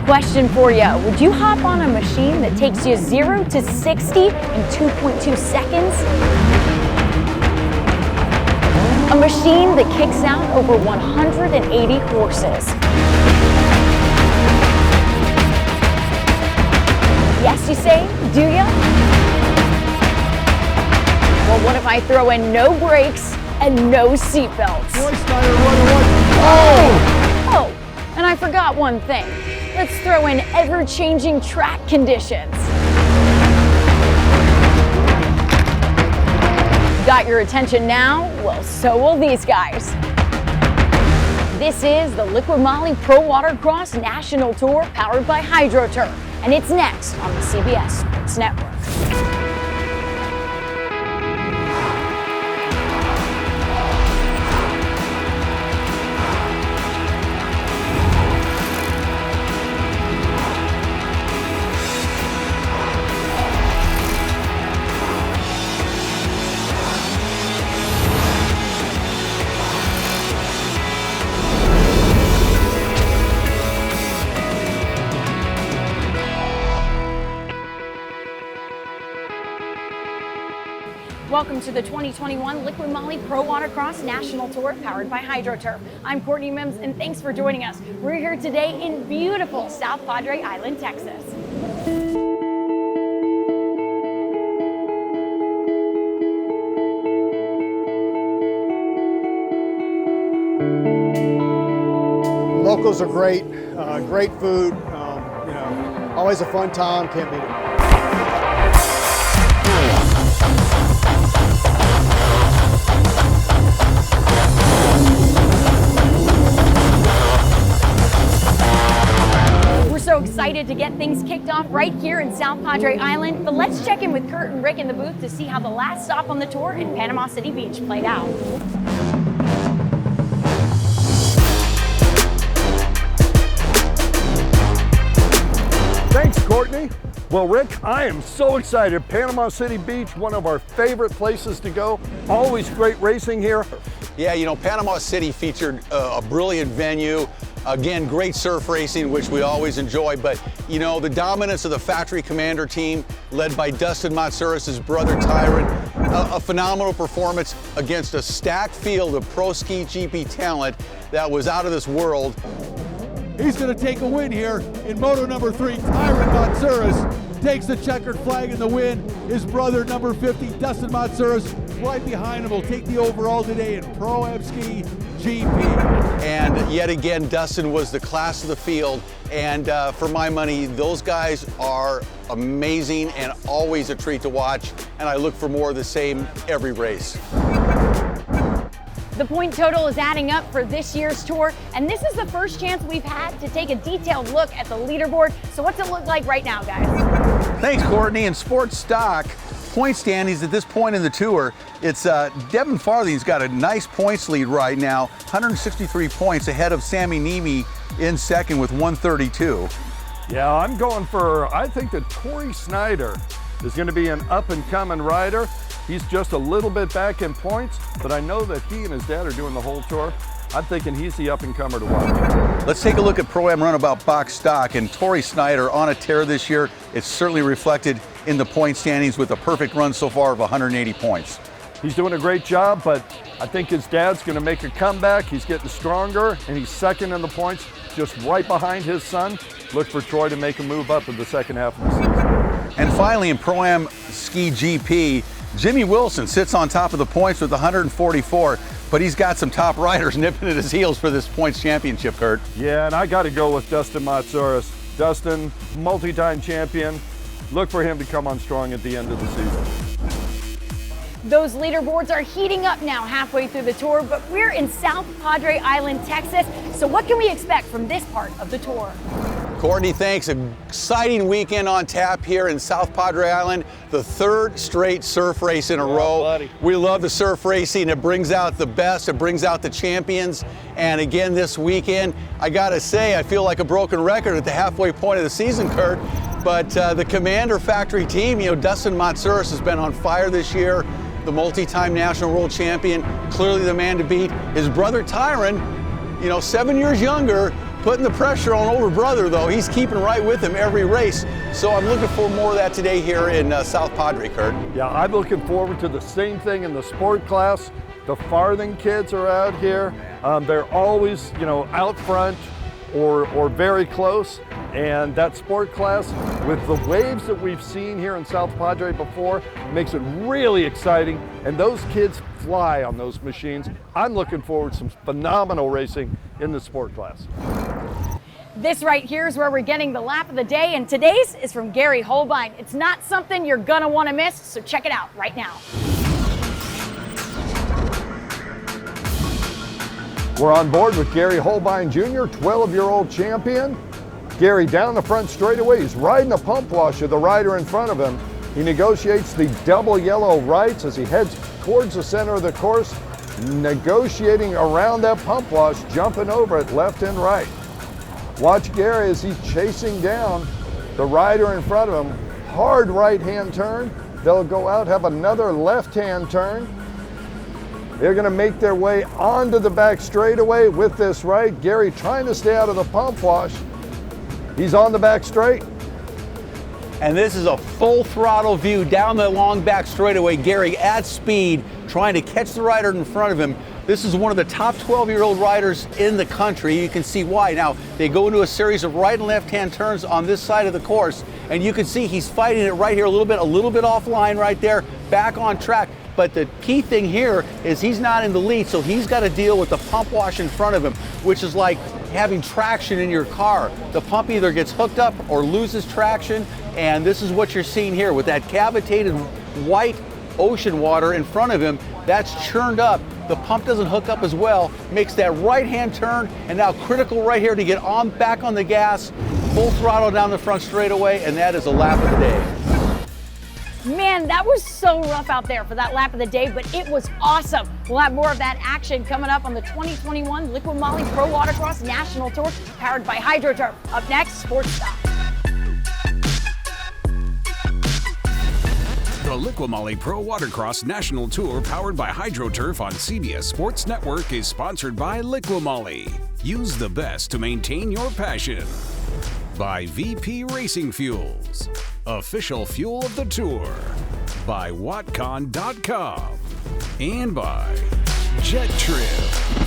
Question for you. Would you hop on a machine that takes you 0 to 60 in 2.2 seconds? A machine that kicks out over 180 horses. Yes, you say, do ya? Well, what if I throw in no brakes and no seatbelts? Oh, and I forgot one thing. Let's throw in ever-changing track conditions. Got your attention now? Well, so will these guys. This is the Liquid Moly Pro Watercross National Tour powered by HydroTurf, and it's next on the CBS Sports Network. Welcome to the 2021 Liquid Moly Pro Watercross National Tour powered by HydroTurf. I'm Courtney Mims, and thanks for joining us. We're here today in beautiful South Padre Island, Texas. Locals are great, great food, always a fun time, can't beat it. So excited to get things kicked off right here in South Padre Island, but let's check in with Kurt and Rick in the booth to see how the last stop on the tour in Panama City Beach played out. Thanks, Courtney. Well, Rick, I am so excited. Panama City Beach, one of our favorite places to go. Always great racing here. Yeah, Panama City featured a brilliant venue. Again, great surf racing, which we always enjoy, but the dominance of the Factory Commander team, led by Dustin Matsouras, his brother Tyron, a phenomenal performance against a stacked field of pro ski GP talent that was out of this world. He's going to take a win here in moto number 3. Tyron Matsouras takes the checkered flag in the win. His brother, number 50, Dustin Matsouras, right behind him, will take the overall today in Pro Am Ski GP. And yet again, Dustin was the class of the field. And for my money, those guys are amazing and always a treat to watch. And I look for more of the same every race. The point total is adding up for this year's tour, and this is the first chance we've had to take a detailed look at the leaderboard. So what's it look like right now, guys? Thanks, Courtney. In sports stock point standings at this point in the tour, it's Devin Farthing's got a nice points lead right now, 163 points ahead of Sammy Nemi in second with 132. Yeah, I'm going for, I think that Torrey Snyder is going to be an up-and-coming rider. He's just a little bit back in points, but I know that he and his dad are doing the whole tour. I'm thinking he's the up-and-comer to watch. Let's take a look at Pro-Am Runabout box stock, and Torrey Snyder on a tear this year. It's certainly reflected in the point standings with a perfect run so far of 180 points. He's doing a great job, but I think his dad's going to make a comeback. He's getting stronger, and he's second in the points, just right behind his son. Look for Troy to make a move up in the second half of the season. And finally, in Pro-Am Ski GP, Jimmy Wilson sits on top of the points with 144, but he's got some top riders nipping at his heels for this points championship, Kurt. Yeah, and I got to go with Dustin Matsouras. Dustin, multi-time champion. Look for him to come on strong at the end of the season. Those leaderboards are heating up now halfway through the tour, but we're in South Padre Island, Texas. So what can we expect from this part of the tour? Courtney, thanks. An exciting weekend on tap here in South Padre Island. The third straight surf race in a row. Buddy. We love the surf racing. It brings out the best. It brings out the champions. And again, this weekend, I gotta say, I feel like a broken record at the halfway point of the season, Kurt. But the Commander Factory team, Dustin Matsouras has been on fire this year. The multi-time national world champion, clearly the man to beat. His brother Tyron, 7 years younger, putting the pressure on older brother, though. He's keeping right with him every race. So I'm looking for more of that today here in South Padre, Kurt. Yeah, I'm looking forward to the same thing in the sport class. The farthing kids are out here. They're always, out front or very close. And that sport class, with the waves that we've seen here in South Padre before, makes it really exciting. And those kids fly on those machines. I'm looking forward to some phenomenal racing in the sport class. This right here is where we're getting the lap of the day, and today's is from Gary Holbein. It's not something you're gonna wanna miss, so check it out right now. We're on board with Gary Holbein Jr., 12-year-old champion. Gary down the front straightaway. He's riding a pump wash of the rider in front of him. He negotiates the double yellow rights as he heads towards the center of the course, negotiating around that pump wash, jumping over it left and right. Watch Gary as he's chasing down the rider in front of him. Hard right-hand turn. They'll go out, have another left-hand turn. They're going to make their way onto the back straightaway with this right. Gary trying to stay out of the pump wash. He's on the back straight. And this is a full throttle view down the long back straightaway. Gary at speed, trying to catch the rider in front of him. This is one of the top 12-year-old riders in the country. You can see why. Now, they go into a series of right and left-hand turns on this side of the course, and you can see he's fighting it right here a little bit offline right there, back on track. But the key thing here is he's not in the lead, so he's got to deal with the pump wash in front of him, which is like having traction in your car. The pump either gets hooked up or loses traction, and this is what you're seeing here with that cavitated white ocean water in front of him. That's churned up. The pump doesn't hook up as well, makes that right-hand turn, and now critical right here to get on back on the gas, full throttle down the front straightaway, and that is a lap of the day. Man, that was so rough out there for that lap of the day, but it was awesome. We'll have more of that action coming up on the 2021 Liqui Moly Pro Watercross National Tour, powered by HydroTurf. Up next, Sports Stop. The Liqui Moly Pro Watercross National Tour, powered by HydroTurf on CBS Sports Network, is sponsored by Liqui Moly. Use the best to maintain your passion. By VP Racing Fuels, official fuel of the tour. By Watcon.com. And by Jet Trip.